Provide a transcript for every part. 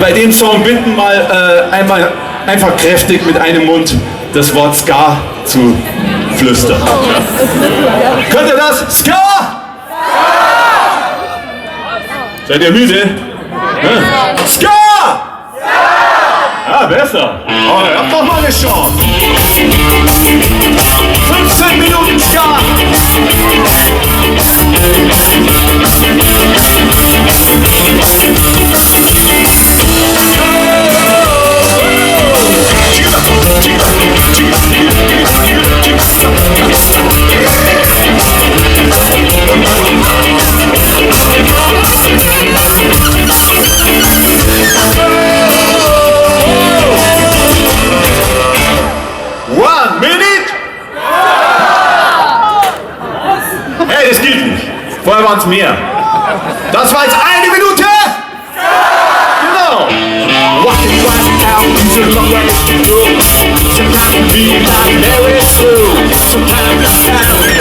bei dem Song bitten, mal einfach kräftig mit einem Mund das Wort Ska zu flüstern. Könnt ihr das? Ska! Seid ihr müde? Ja. Ska! Ja, besser. Oh, ihr habt doch mal eine Chance. 15 Minuten Ska! One minute! Hey, das gilt nicht. Vorher waren es mehr. Das war jetzt eine Minute! Genau! Walking right out into the long way to go. Sometimes we feel like there is true. Sometimes it's time to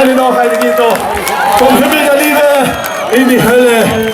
Eine noch, eine geht noch. Vom Himmel der Liebe in die Hölle.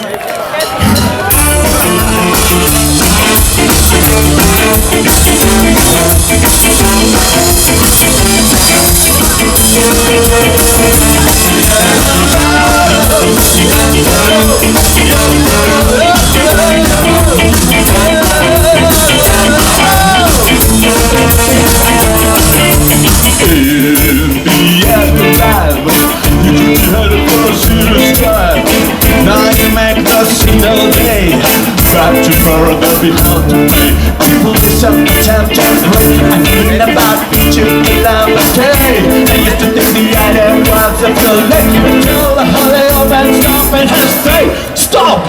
Try to further be held to me. People listen to temporary. I'm thinking about future love and day. I used to think the idea was a feeling until the holy old man stopped and had to say, stop!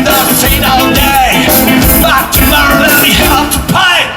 in the street all day, but tomorrow let me help to pay.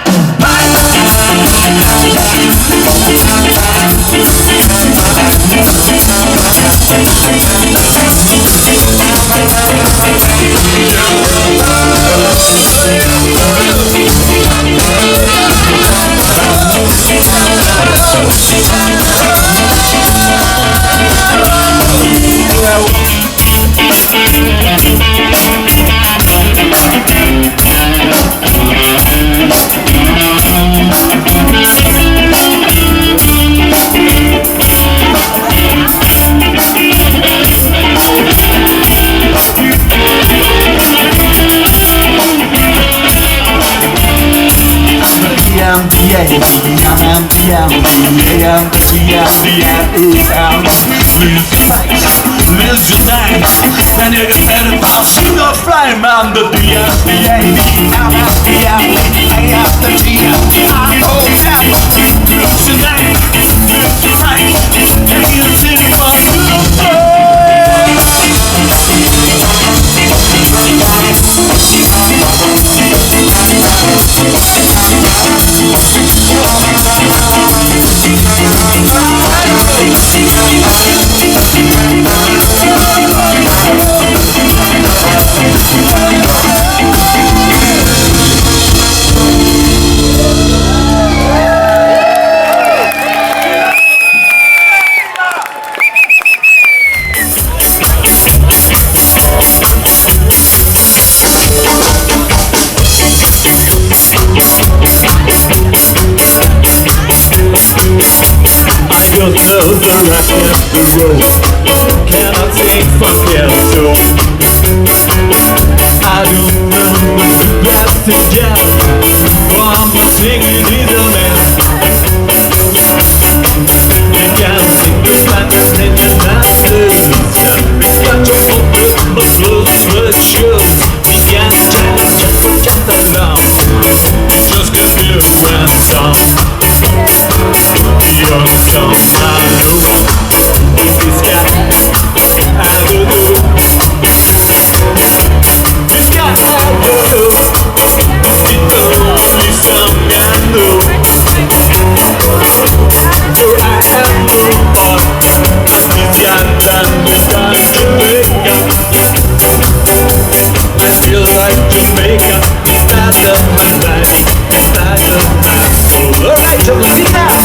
Listen nice, and you can tell about single fly man, the don't know the rest of the road. Cannot sing for so I don't know the rest of just from singing in the mess. You can sing the flaps and the masters. We got your focus, but close but shows. We can just along. Just a different song. Your songs I know. This is Ska-a-Gogo. This Ska-a-Gogo. It's the only song I know. For I am no part of this Ska-Band without Jamaica. I feel like Jamaica inside of my body, inside of my soul. Alright, so sit down.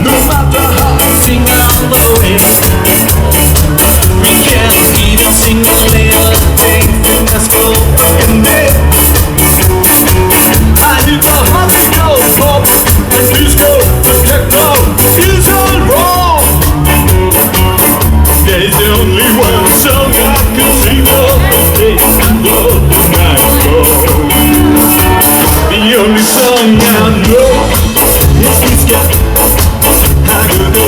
No matter how we sing all the way, we can't see the single little thing that's broken there. I do the happy go pop and disco, techno is all wrong. There's only one song I can sing all the day, all the night long. The only song I know is Ska-a-Gogo.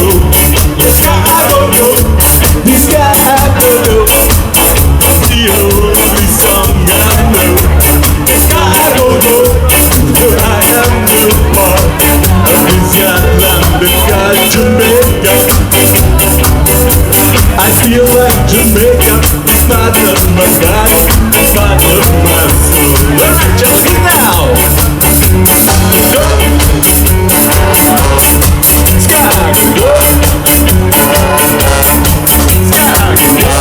Yes, Ska-a-Gogo. It's Ska-a-Gogo. The only song I know. It's Ska-a-Gogo. For I am no part of this Ska-Band without Jamaica. I feel like Jamaica is part of my body, part of my soul. Alright, just sing now. Go. Ska-a-Gogo. Ska-a-Gogo.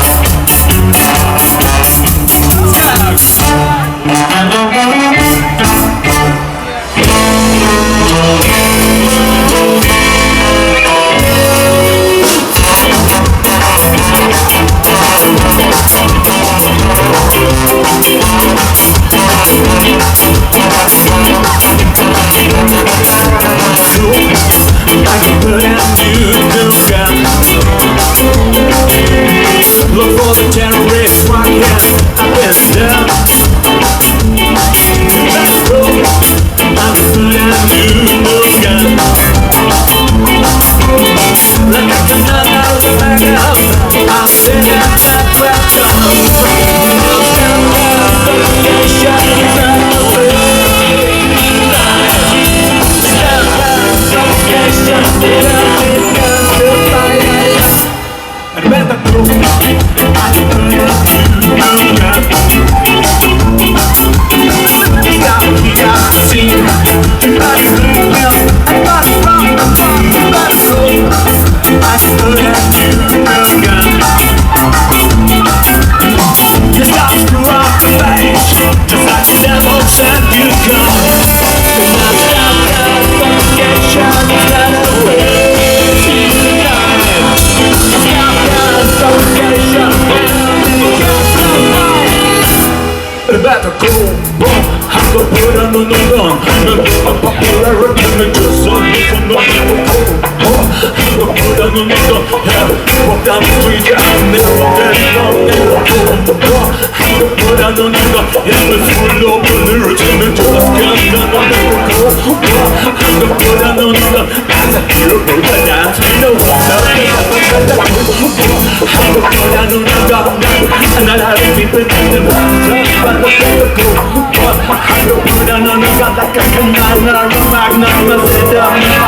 better go. Have to put on the gun. I'm popular and just on me from the go. Have to put on the gun. Walk down the street and never get up, never go. Have to put on the gun. Yeah, it's full of the lyrics and it just can't stand on never go. Have to put on the gun. As a hero, the dance we know. Have to put on the gun. And I have people in the back. Go. I don't put on a gun like a cannon or a magnum. I sit down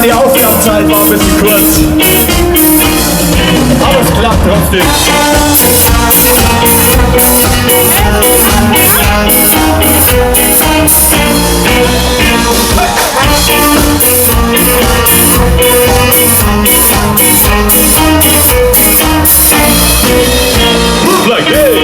Die Aufwärmzeit war ein bisschen kurz. Aber es klappt trotzdem. Move like this.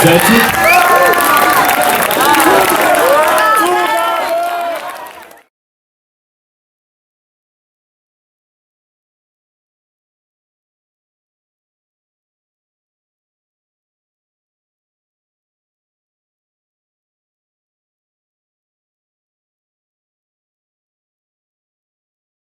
That's it.